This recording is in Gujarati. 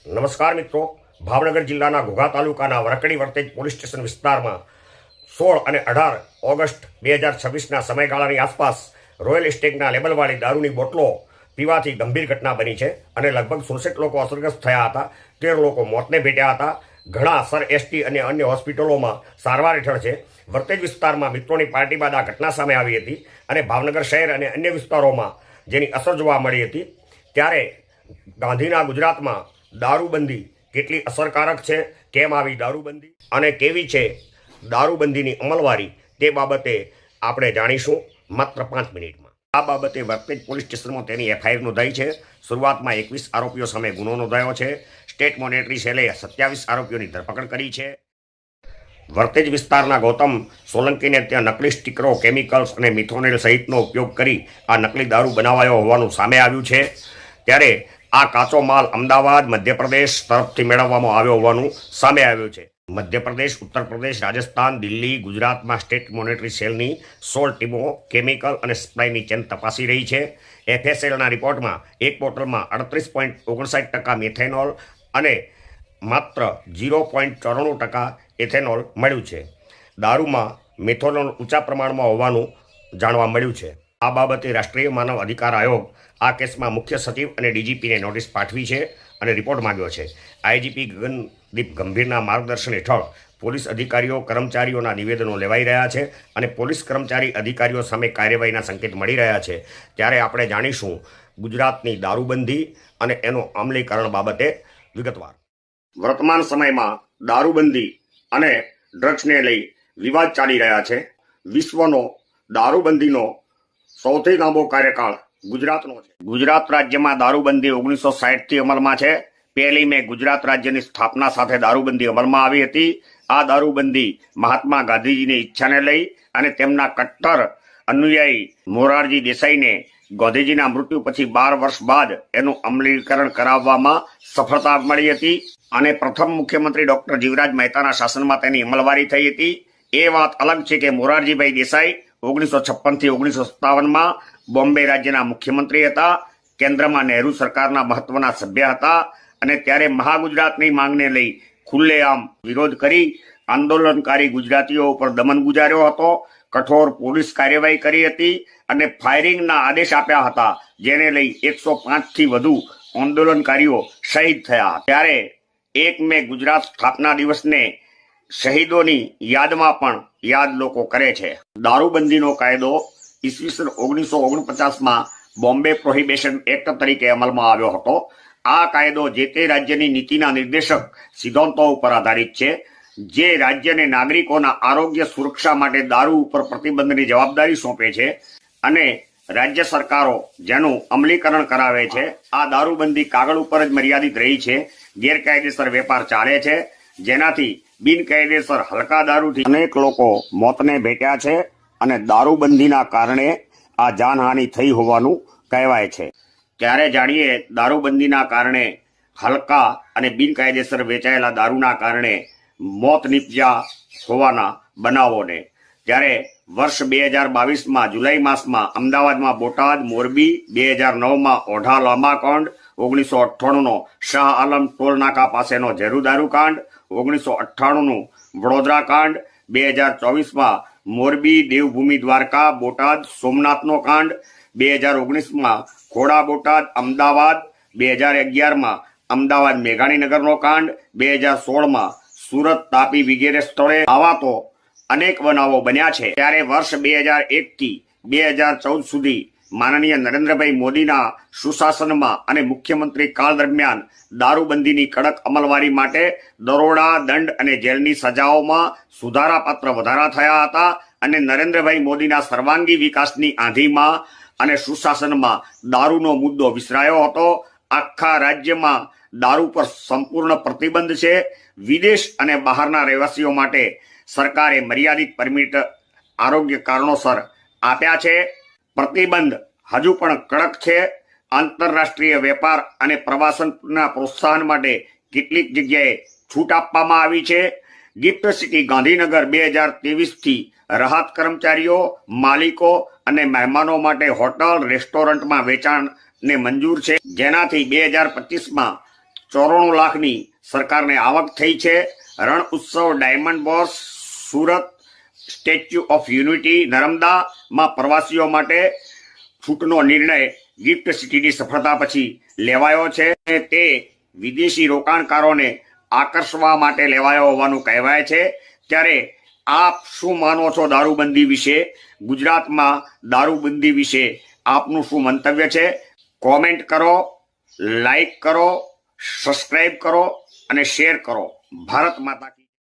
નમસ્કાર મિત્રો, ભાવનગર જિલ્લાના ઘોઘા તાલુકાના વરકડી વર્તેજ પોલીસ સ્ટેશન વિસ્તારમાં 16 અને 18 ઓગસ્ટ 2026ના સમયગાળાની આસપાસ રોયલ એસ્ટેટના લેબલવાળી દારૂની બોટલો પીવાથી ગંભીર ઘટના બની છે અને લગભગ 67 લોકો અસરગ્રસ્ત થયા હતા. 13 લોકો મોતને ભેટ્યા હતા. ઘણા સર એસટી અને અન્ય હોસ્પિટલોમાં સારવાર હેઠળ છે. વર્તેજ વિસ્તારમાં મિત્રોની પાર્ટી બાદ આ ઘટના સામે આવી હતી અને ભાવનગર શહેર અને અન્ય વિસ્તારોમાં જેની અસર જોવા મળી હતી. ત્યારે ગાંધીના ગુજરાતમાં દારૂબંધી કેટલી અસરકારક છે, કેમ આવી દારૂબંધી અને કેવી છે દારૂબંધીની અમલવારી, તે બાબતે આપણે જાણીશું માત્ર 5 મિનિટમાં. આ બાબતે વર્તેજ પોલીસ સ્ટેશનમાં તેની એફઆઈઆર નોંધાઈ છે. શરૂઆતમાં 21 આરોપીઓ સામે ગુનો નોંધાયો છે. સ્ટેટ મોનેટરી સેલે 27 આરોપીઓની ધરપકડ કરી છે. વર્તેજ વિસ્તારના ગૌતમ સોલંકીને ત્યાં નકલી સ્ટીકરો, કેમિકલ્સ અને મિથોનેલ સહિતનો ઉપયોગ કરી આ નકલી દારૂ બનાવાયો હોવાનું સામે આવ્યું છે. ત્યારે આ કાચો માલ અમદાવાદ, મધ્યપ્રદેશ તરફથી મેળવવામાં આવ્યો હોવાનું સામે આવ્યું છે. મધ્યપ્રદેશ, ઉત્તર પ્રદેશ, રાજસ્થાન, દિલ્હી, ગુજરાતમાં સ્ટેટ મોનેટરી સેલની 16 ટીમો કેમિકલ અને સપ્લાયની ચેન તપાસી રહી છે. એફએસએલના રિપોર્ટમાં એક બોટલમાં 38.59% મિથેનોલ અને માત્ર 0.94% ઇથેનોલ મળ્યું છે. દારૂમાં મિથેનોલ ઊંચા પ્રમાણમાં હોવાનું જાણવા મળ્યું છે. આ બાબતે રાષ્ટ્રીય માનવ અધિકાર આયોગ આ કેસમાં મુખ્ય સચિવ અને ડીજીપીને નોટિસ પાઠવી છે અને રિપોર્ટ માંગ્યો છે. આઈજીપી ગગનદીપ ગંભીરના માર્ગદર્શન હેઠળ પોલીસ અધિકારીઓ, કર્મચારીઓના નિવેદનો લેવાઈ રહ્યા છે અને પોલીસ કર્મચારી અધિકારીઓ સામે કાર્યવાહીના સંકેત મળી રહ્યા છે. ત્યારે આપણે જાણીશું ગુજરાતની દારૂબંધી અને એનું અમલીકરણ બાબતે વિગતવાર. વર્તમાન સમયમાં દારૂબંધી અને ડ્રગ્સને લઈ વિવાદ ચાલી રહ્યા છે. વિશ્વનો દારૂબંધીનો સૌથી લાંબો કાર્યકાળ ગુજરાતનો છે. ગુજરાત રાજ્યમાં દારૂબંધી 1960થી અમલમાં છે. 1 મે ગુજરાત રાજ્યની સ્થાપના સાથે દારૂબંધી અમલમાં આવી હતી. આ દારૂબંધી મહાત્મા ગાંધીજીની ઈચ્છાને લઈ અને તેમના કટ્ટર અનુયાયી મોરારજી દેસાઈને ગાંધીજીના મૃત્યુ પછી 12 વર્ષ બાદ એનું અમલીકરણ કરાવવામાં સફળતા મળી હતી અને પ્રથમ મુખ્યમંત્રી ડોક્ટર જીવરાજ મહેતાના શાસનમાં તેની અમલવારી થઈ હતી. એ વાત અલગ છે કે મોરારજીભાઈ દેસાઈ 1956થી 1957માં બોમ્બે રાજ્યના મુખ્યમંત્રી હતા. કેન્દ્રમાં નહેરુ સરકારના મહત્વના સભ્ય હતા અને ત્યારે મહાગુજરાતની માંગને લઈ ખુલ્લેઆમ વિરોધ કરી આંદોલનકારી ગુજરાતીઓ ઉપર દમન ગુજાર્યો હતો. કઠોર પોલીસ કાર્યવાહી કરી હતી અને ફાયરિંગના આદેશ આપ્યા હતા, જેને લઈ 105થી વધુ આંદોલનકારીઓ શહીદ થયા. ત્યારે 1 મે ગુજરાત સ્થાપના દિવસને શહીદોની યાદમાં પણ યાદ લોકો કરે છે. દારૂબંધીનો કાયદો ઈસવીસન 1949માં બોમ્બે પ્રોહિબિશન એક્ટ તરીકે અમલમાં આવ્યો હતો. આ કાયદો જે તે રાજ્યની નીતિના નિર્દેશક સિદ્ધાંતો ઉપર આધારિત છે, જે રાજ્યને નાગરિકોના આરોગ્ય સુરક્ષા માટે દારૂ ઉપર પ્રતિબંધની જવાબદારી સોંપે છે અને રાજ્ય સરકારો જેનું અમલીકરણ કરાવે છે. આ દારૂબંધી કાગળ ઉપર જ મર્યાદિત રહી છે. ગેરકાયદેસર વેપાર ચાલે છે, જેનાથી બિનકાયદેસર હલકા દારૂથી અનેક લોકો મોતને ભેટ્યા છે અને દારૂબંધીના કારણે આ જાનહાનિ થઈ હોવાનું કહેવાય છે. ત્યારે જાણીએ દારૂબંધીના કારણે હલકા અને બિનકાયદેસર વેચાયેલા દારૂના કારણે મોત નીપજ્યા હોવાના બનાવોને. ત્યારે વર્ષ 2022માં જુલાઈ માસમાં અમદાવાદમાં બોટાદ, મોરબી, 2009માં ઓઢા લામાકાંડ, 1998નો શાહ આલમ ટોલ નાકા પાસેનો ઝેરુ દારૂ કાંડ, 1998નું વડોદરા કાંડ, 2024માં મોરબી, દેવભૂમિ દ્વારકા, બોટાદ, સોમનાથનો કાંડ, 2019માં ખોડા બોટાદ, અમદાવાદ, 2011માં અમદાવાદ મેઘાણીનગરનો કાંડ, 2016માં સુરત, તાપી વગેરે સ્થળે આવા તો અનેક બનાવો બન્યા છે. ત્યારે વર્ષ 2001થી 2014 સુધી માનનીય નરેન્દ્રભાઈ મોદીના સુશાસનમાં અને મુખ્યમંત્રી કાળ દરમિયાન દારૂબંધીની કડક અમલવારી માટે દરોડા, દંડ અને જેલની સજાઓમાં સુધારાપાત્ર વધારા થયા હતા અને નરેન્દ્રભાઈ મોદીના સર્વાંગી વિકાસની આંધીમાં અને સુશાસનમાં દારૂનો મુદ્દો વિસરાયો હતો. આખા રાજ્યમાં દારૂ પર સંપૂર્ણ પ્રતિબંધ છે. વિદેશ અને બહારના રહેવાસીઓ માટે સરકારે મર્યાદિત પરમિટ આરોગ્ય કારણોસર આપ્યા છે. પ્રતિબંધ હજુ પણ કડક છે. આંતરરાષ્ટ્રીય વેપાર અને પ્રવાસનના પ્રોત્સાહન માટે કેટલીક જગ્યાએ છૂટ આપવામાં આવી છે. ગિફ્ટ સિટી ગાંધીનગર 2023થી રાહત કર્મચારીઓ, માલિકો અને મહેમાનો માટે હોટલ, રેસ્ટોરન્ટમાં વેચાણને મંજૂર છે, જેનાથી 2025માં 94 લાખની સરકારને આવક થઈ છે. Rann Utsav diamond bourse Surat, statue of unity નર્મદામાં પ્રવાસીઓ માટે છૂટનો નિર્ણય ગિફ્ટ સિટીની સફળતા પછી લેવાયો છે. તે વિદેશી રોકાણકારોને આકર્ષવા માટે લેવાયો હોવાનું કહેવાય છે. ત્યારે આપ શું માનો છો દારૂબંધી વિશે? ગુજરાતમાં દારૂબંધી વિશે આપનું શું મંતવ્ય છે? કોમેન્ટ કરો, લાઈક કરો, સબસ્ક્રાઇબ કરો અને શેર કરો. ભારત માતા કી